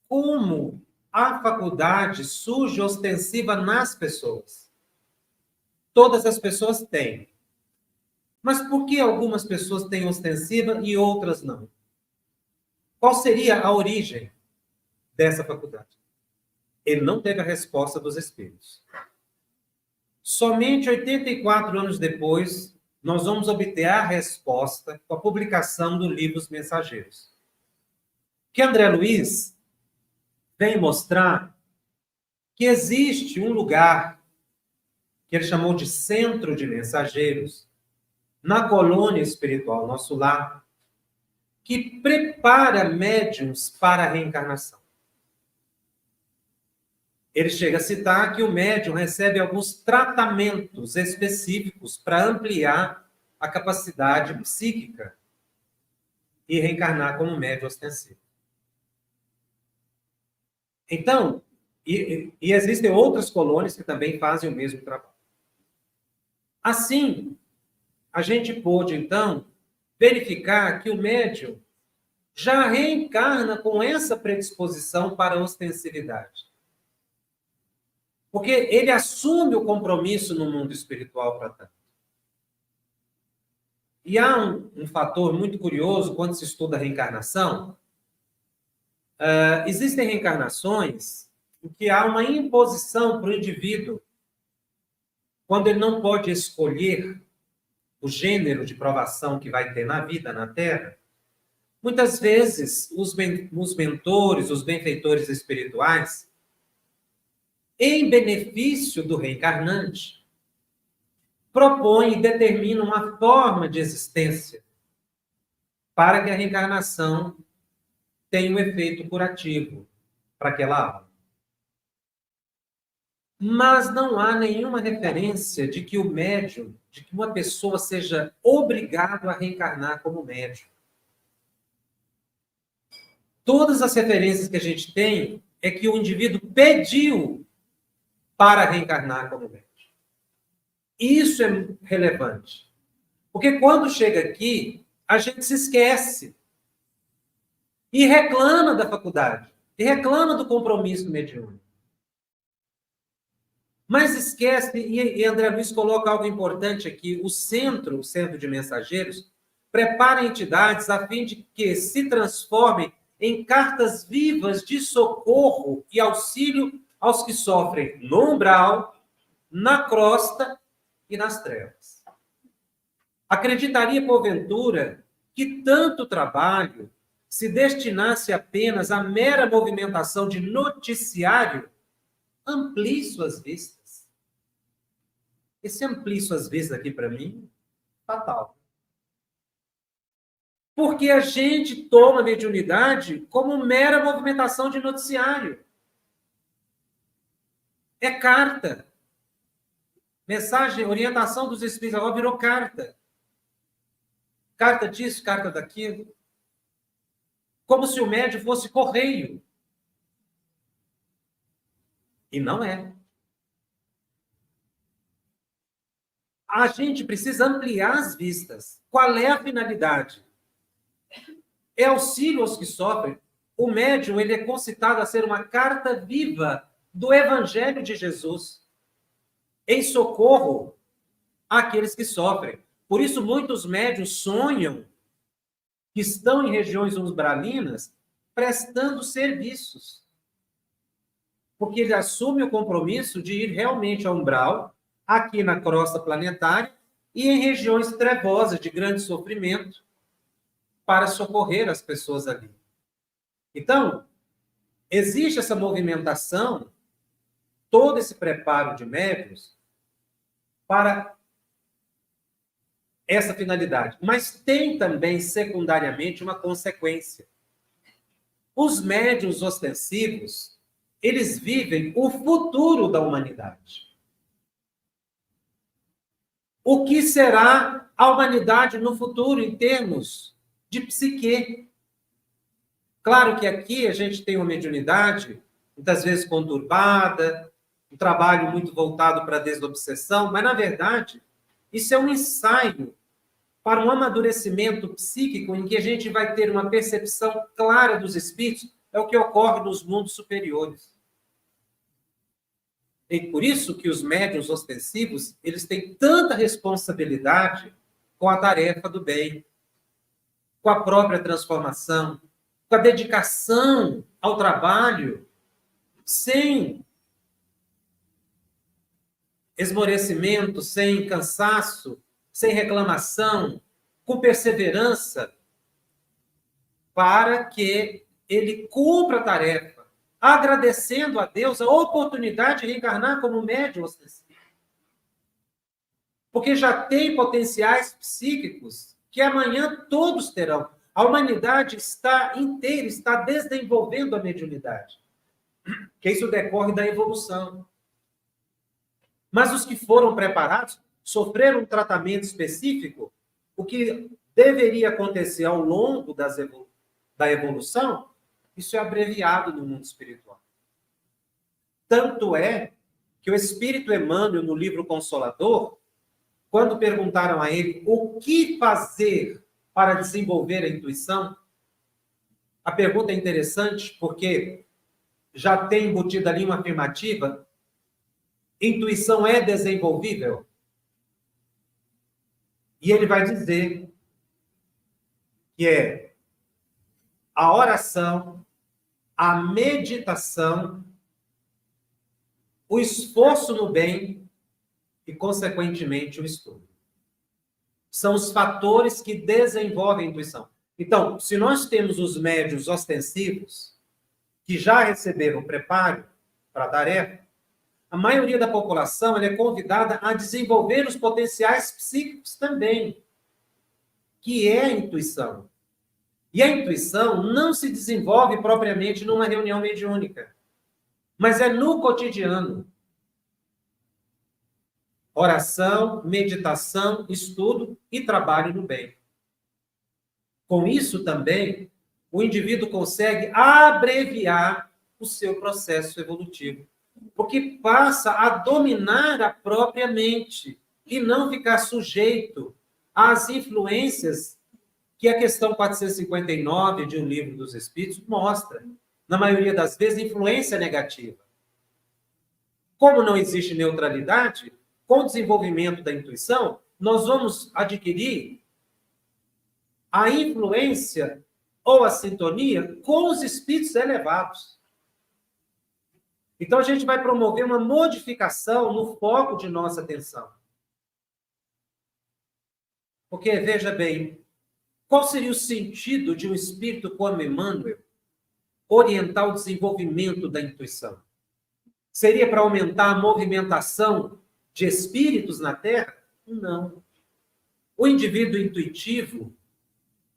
como a faculdade surge ostensiva nas pessoas. Todas as pessoas têm. Mas por que algumas pessoas têm ostensiva e outras não? Qual seria a origem dessa faculdade? Ele não teve a resposta dos espíritos. Somente 84 anos depois, nós vamos obter a resposta com a publicação do livro Os Mensageiros. Que André Luiz vem mostrar que existe um lugar que ele chamou de centro de mensageiros, na colônia espiritual, nosso lar, que prepara médiuns para a reencarnação. Ele chega a citar que o médium recebe alguns tratamentos específicos para ampliar a capacidade psíquica e reencarnar como médium ostensivo. Então, e existem outras colônias que também fazem o mesmo trabalho. Assim, a gente pôde, então, verificar que o médium já reencarna com essa predisposição para a ostensividade. Porque ele assume o compromisso no mundo espiritual para tanto. E há um fator muito curioso quando se estuda a reencarnação. Existem reencarnações em que há uma imposição para o indivíduo, quando ele não pode escolher o gênero de provação que vai ter na vida, na Terra. Muitas vezes, os mentores, os benfeitores espirituais, em benefício do reencarnante, propõem e determinam uma forma de existência para que a reencarnação tenha um efeito curativo para aquela alma. Mas não há nenhuma referência de que o médium, de que uma pessoa seja obrigado a reencarnar como médium. Todas as referências que a gente tem é que o indivíduo pediu para reencarnar como médium. Isso é relevante. Porque quando chega aqui, a gente se esquece e reclama da faculdade, e reclama do compromisso mediúnico. Mas esquece, e André Luiz coloca algo importante aqui, o centro de mensageiros, prepara entidades a fim de que se transformem em cartas vivas de socorro e auxílio aos que sofrem no umbral, na crosta e nas trevas. Acreditaria, porventura, que tanto trabalho se destinasse apenas à mera movimentação de noticiário? Amplie suas vistas. Esse amplie suas vistas aqui, para mim, fatal. Porque a gente toma a mediunidade como mera movimentação de noticiário. É carta. Mensagem, orientação dos espíritos, agora virou carta. Carta disso, carta daquilo. Como se o médium fosse correio. E não é. A gente precisa ampliar as vistas. Qual é a finalidade? É auxílio aos que sofrem. O médium, ele é concitado a ser uma carta viva do Evangelho de Jesus, em socorro àqueles que sofrem. Por isso, muitos médiuns sonham que estão em regiões umbralinas prestando serviços. Porque ele assume o compromisso de ir realmente ao umbral, aqui na crosta planetária, e em regiões trevosas de grande sofrimento, para socorrer as pessoas ali. Então, existe essa movimentação, todo esse preparo de médiuns para essa finalidade. Mas tem também, secundariamente, uma consequência. Os médiuns ostensivos, eles vivem o futuro da humanidade. O que será a humanidade no futuro em termos de psique? Claro que aqui a gente tem uma mediunidade, muitas vezes conturbada, um trabalho muito voltado para a desobsessão, mas, na verdade, isso é um ensaio para um amadurecimento psíquico em que a gente vai ter uma percepção clara dos espíritos, é o que ocorre nos mundos superiores. E por isso que os médiuns ostensivos, eles têm tanta responsabilidade com a tarefa do bem, com a própria transformação, com a dedicação ao trabalho, sem esmorecimento, sem cansaço, sem reclamação, com perseverança, para que ele cumpra a tarefa, agradecendo a Deus a oportunidade de reencarnar como médium ostensivo. Porque já tem potenciais psíquicos que amanhã todos terão. A humanidade está inteira, está desenvolvendo a mediunidade. Que isso decorre da evolução. Mas os que foram preparados, sofreram um tratamento específico, o que deveria acontecer ao longo da evolução, isso é abreviado no mundo espiritual. Tanto é que o Espírito Emmanuel, no livro Consolador, quando perguntaram a ele o que fazer para desenvolver a intuição, a pergunta é interessante porque já tem embutida ali uma afirmativa: intuição é desenvolvível? E ele vai dizer que é a oração, a meditação, o esforço no bem e, consequentemente, o estudo. São os fatores que desenvolvem a intuição. Então, se nós temos os médiuns ostensivos, que já receberam preparo para a tarefa, a maioria da população ela é convidada a desenvolver os potenciais psíquicos também, que é a intuição. E a intuição não se desenvolve propriamente numa reunião mediúnica, mas é no cotidiano. Oração, meditação, estudo e trabalho no bem. Com isso também, o indivíduo consegue abreviar o seu processo evolutivo, porque passa a dominar a própria mente e não ficar sujeito às influências que a questão 459 de O Livro dos Espíritos mostra. Na maioria das vezes, influência negativa. Como não existe neutralidade, com o desenvolvimento da intuição, nós vamos adquirir a influência ou a sintonia com os espíritos elevados. Então, a gente vai promover uma modificação no foco de nossa atenção. Porque, veja bem, qual seria o sentido de um espírito como Emmanuel orientar o desenvolvimento da intuição? Seria para aumentar a movimentação de espíritos na Terra? Não. O indivíduo intuitivo,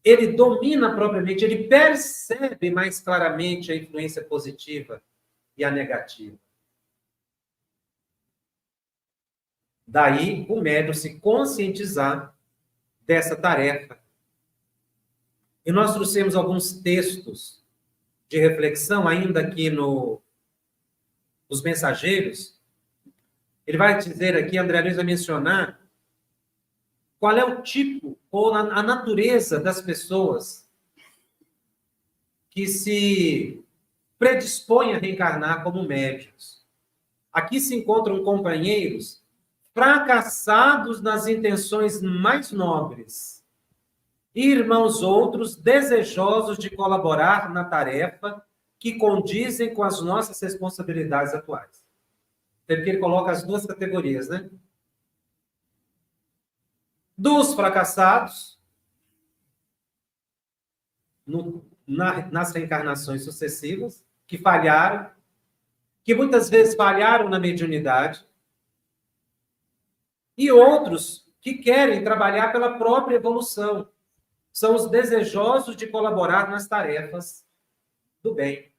ele domina propriamente, ele percebe mais claramente a influência positiva e a negativa. Daí, o médium se conscientizar dessa tarefa. E nós trouxemos alguns textos de reflexão, ainda aqui nos Mensageiros. Ele vai dizer aqui, André Luiz vai mencionar, qual é o tipo ou a natureza das pessoas que se predispõem a reencarnar como médiuns. Aqui se encontram companheiros fracassados nas intenções mais nobres, e irmãos outros desejosos de colaborar na tarefa que condizem com as nossas responsabilidades atuais. Porque ele coloca as duas categorias, né? Dos fracassados, nas reencarnações sucessivas, que falharam, que muitas vezes falharam na mediunidade, e outros que querem trabalhar pela própria evolução. São os desejosos de colaborar nas tarefas do bem.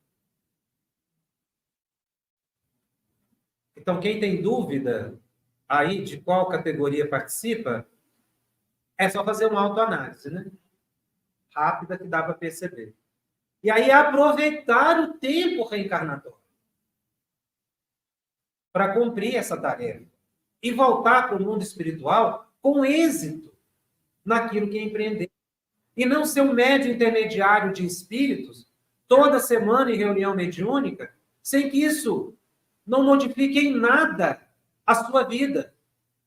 Então, quem tem dúvida aí de qual categoria participa, é só fazer uma autoanálise, né? Rápida, que dá para perceber. E aí aproveitar o tempo reencarnatório para cumprir essa tarefa e voltar para o mundo espiritual com êxito naquilo que empreender. E não ser um médium intermediário de espíritos, toda semana em reunião mediúnica, sem que isso não modifique em nada a sua vida.